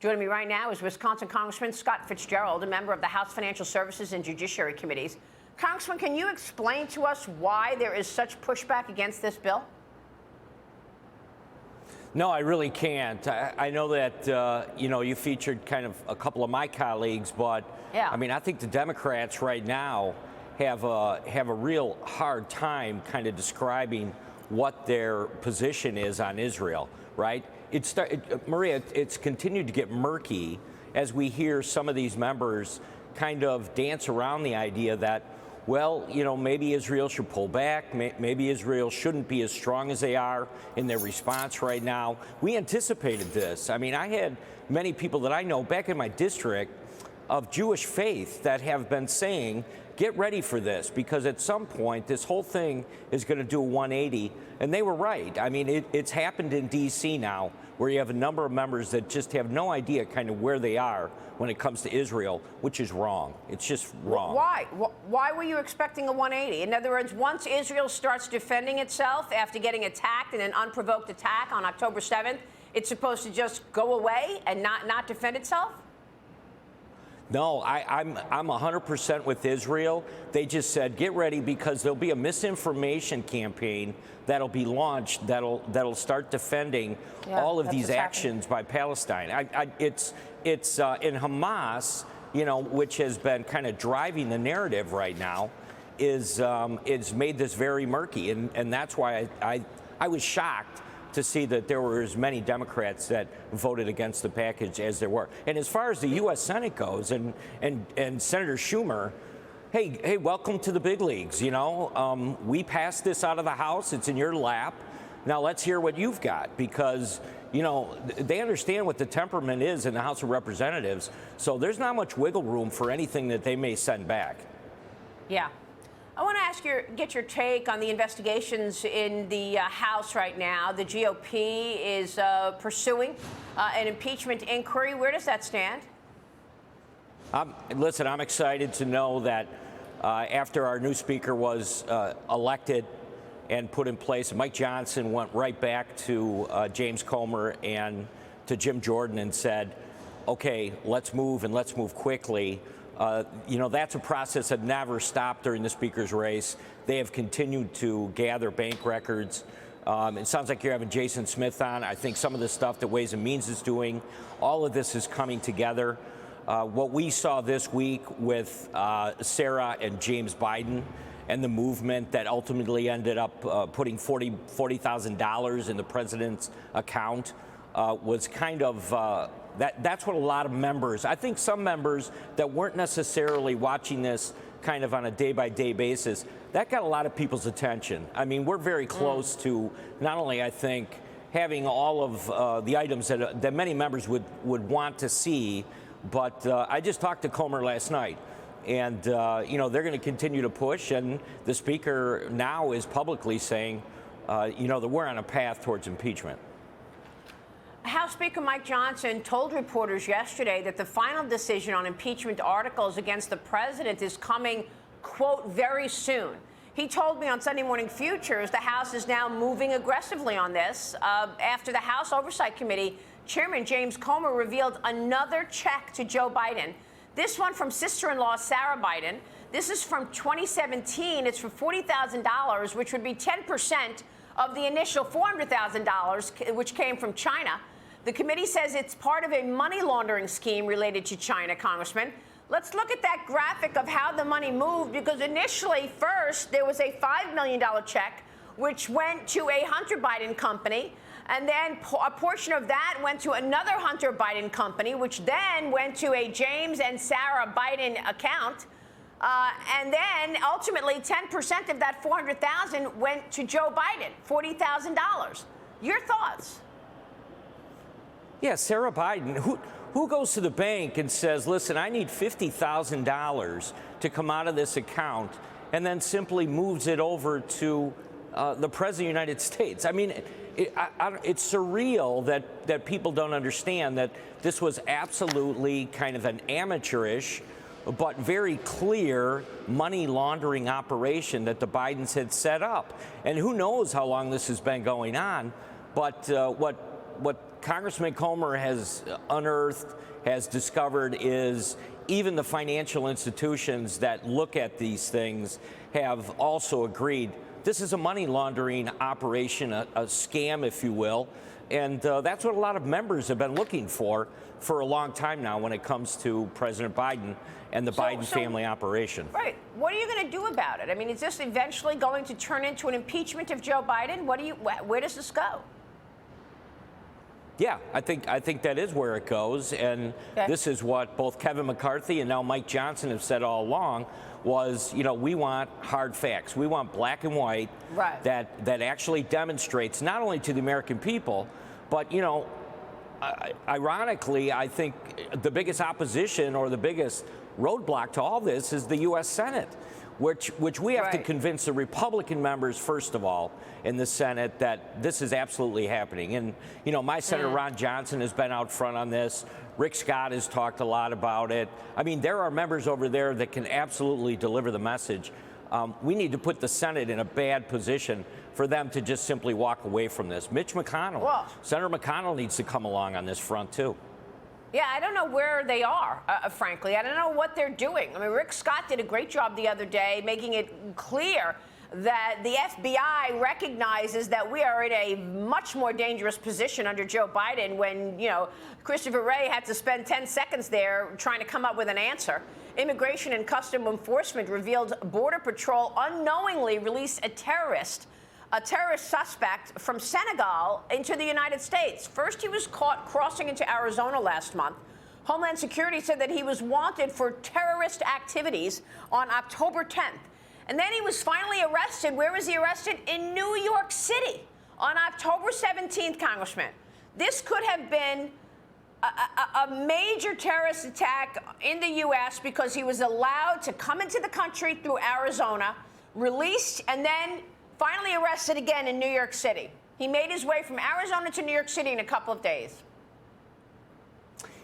Joining me right now is Wisconsin Congressman Scott Fitzgerald, a member of the House Financial Services and Judiciary Committees. Congressman, can you explain to us why there is such pushback against this bill? No, I really can't. I know that, you featured kind of a couple of my colleagues, but yeah. I mean, I think the Democrats right now have a real hard time kind of describing what their position is on Israel, right? Maria, it's continued to get murky as we hear some of these members kind of dance around the idea that, well, maybe Israel should pull back. Maybe Israel shouldn't be as strong as they are in their response right now. We anticipated this. I mean, I had many people that I know back in my district of Jewish faith that have been saying, get ready for this, because at some point this whole thing is going to do a 180. And they were right. I mean, it's happened in D.C. now, where you have a number of members that just have no idea kind of where they are when it comes to Israel, which is wrong. It's just wrong. Why? Why were you expecting a 180? In other words, once Israel starts defending itself after getting attacked in an unprovoked attack on October 7th, it's supposed to just go away and not defend itself? No, I'm 100% with Israel. They just said, get ready, because there'll be a misinformation campaign that'll be launched that'll start defending all of these actions by Palestine. It's in Hamas, which has been kind of driving the narrative right now, is made this very murky, and that's why I was shocked to see that there were as many Democrats that voted against the package as there were. And as far as the U.S. Senate goes, and Senator Schumer, hey, welcome to the big leagues. We passed this out of the House. It's in your lap. Now let's hear what you've got, because they understand what the temperament is in the House of Representatives. So there's not much wiggle room for anything that they may send back. Yeah. I want to get your take on the investigations in the House right now. The GOP is pursuing an impeachment inquiry. Where does that stand? Listen, I'm excited to know that after our new speaker was elected and put in place, Mike Johnson went right back to James Comer and to Jim Jordan and said, okay, let's move, and let's move quickly. That's a process that never stopped during the speaker's race. They have continued to gather bank records. It sounds like you're having Jason Smith on. I think some of the stuff that Ways and Means is doing, all of this is coming together. What we saw this week with Sarah and James Biden and the movement that ultimately ended up putting $40,000 in the president's account was kind of that's what a lot of members, I think some members that weren't necessarily watching this kind of on a day-by-day basis, that got a lot of people's attention. I mean, we're very close to not only, I think, having all of the items that many members would want to see, but I just talked to Comer last night, and they're going to continue to push, and the speaker now is publicly saying, that we're on a path towards impeachment. House Speaker Mike Johnson told reporters yesterday that the final decision on impeachment articles against the president is coming, quote, very soon. He told me on Sunday Morning Futures the House is now moving aggressively on this after the House Oversight Committee Chairman James Comer revealed another check to Joe Biden. This one from sister-in-law Sarah Biden. This is from 2017. It's for $40,000, which would be 10% of the initial $400,000, which came from China. The committee says it's part of a money laundering scheme related to China, Congressman. Let's look at that graphic of how the money moved, because initially, first, there was a $5 million check, which went to a Hunter Biden company, and then a portion of that went to another Hunter Biden company, which then went to a James and Sarah Biden account. And then ultimately 10% of that $400,000 went to Joe Biden, $40,000. Your thoughts? Yeah, Sarah Biden, who goes to the bank and says, listen, I need $50,000 to come out of this account, and then simply moves it over to the President of the United States? I mean, it's surreal that people don't understand that this was absolutely kind of an amateurish but very clear money laundering operation that the Bidens had set up. And who knows how long this has been going on. But what Congressman Comer has unearthed, has discovered is even the financial institutions that look at these things have also agreed this is a money laundering operation, a scam, if you will. And that's what a lot of members have been looking for a long time now when it comes to President Biden and the Biden family operation. Right. What are you going to do about it? I mean, is this eventually going to turn into an impeachment of Joe Biden? Where does this go? Yeah, I think that is where it goes. And this is what both Kevin McCarthy and now Mike Johnson have said all along was, we want hard facts. We want black and white that actually demonstrates not only to the American people, but, ironically, I think the biggest opposition or the biggest roadblock to all this is the U.S. Senate, which we have to convince the Republican members, first of all, in the Senate that this is absolutely happening. And, my Senator Ron Johnson has been out front on this. Rick Scott has talked a lot about it. I mean, there are members over there that can absolutely deliver the message. We need to put the Senate in a bad position for them to just simply walk away from this. Mitch McConnell, Senator McConnell needs to come along on this front, too. Yeah, I don't know where they are, frankly. I don't know what they're doing. I mean, Rick Scott did a great job the other day making it clear that the FBI recognizes that we are in a much more dangerous position under Joe Biden when, Christopher Wray had to spend 10 seconds there trying to come up with an answer. Immigration and Customs Enforcement revealed Border Patrol unknowingly released a terrorist suspect from Senegal into the United States. First, he was caught crossing into Arizona last month. Homeland Security said that he was wanted for terrorist activities on October 10th. And then he was finally arrested. Where was he arrested? In New York City on October 17th, Congressman. This could have been a major terrorist attack in the U.S. because he was allowed to come into the country through Arizona, released, and then finally arrested again in New York City. He made his way from Arizona to New York City in a couple of days.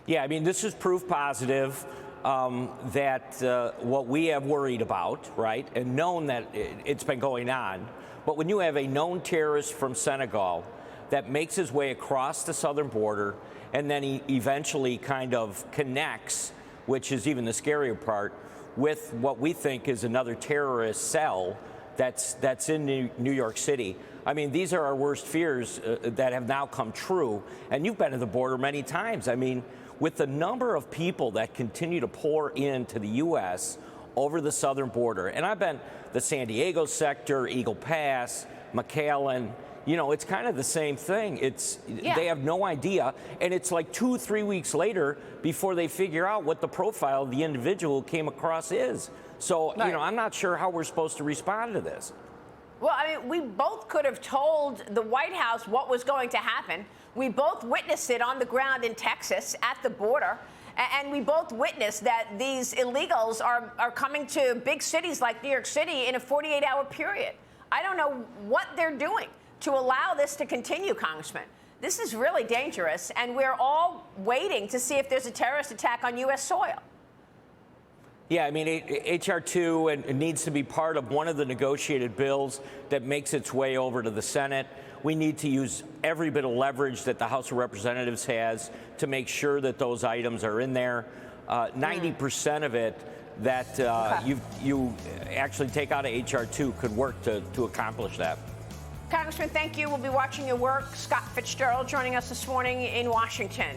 Yeah, I mean, this is proof positive that what we have worried about, right, and known that it's been going on. But when you have a known terrorist from Senegal that makes his way across the southern border and then he eventually kind of connects, which is even the scarier part, with what we think is another terrorist cell that's in New York City. I mean, these are our worst fears that have now come true. And you've been to the border many times. I mean, with the number of people that continue to pour into the U.S. over the southern border, and I've been the San Diego sector, Eagle Pass, McAllen, it's kind of the same thing. They have no idea, and it's like 2-3 weeks later before they figure out what the profile of the individual who came across is. So, I'm not sure how we're supposed to respond to this. Well, I mean, we both could have told the White House what was going to happen. We both witnessed it on the ground in Texas at the border. And we both witnessed that these illegals are coming to big cities like New York City in a 48-hour period. I don't know what they're doing to allow this to continue, Congressman. This is really dangerous, and we're all waiting to see if there's a terrorist attack on U.S. soil. Yeah, I mean, H.R. 2 needs to be part of one of the negotiated bills that makes its way over to the Senate. We need to use every bit of leverage that the House of Representatives has to make sure that those items are in there. 90% of it that you actually take out of H.R. 2 could work to accomplish that. Congressman, thank you. We'll be watching your work. Scott Fitzgerald joining us this morning in Washington.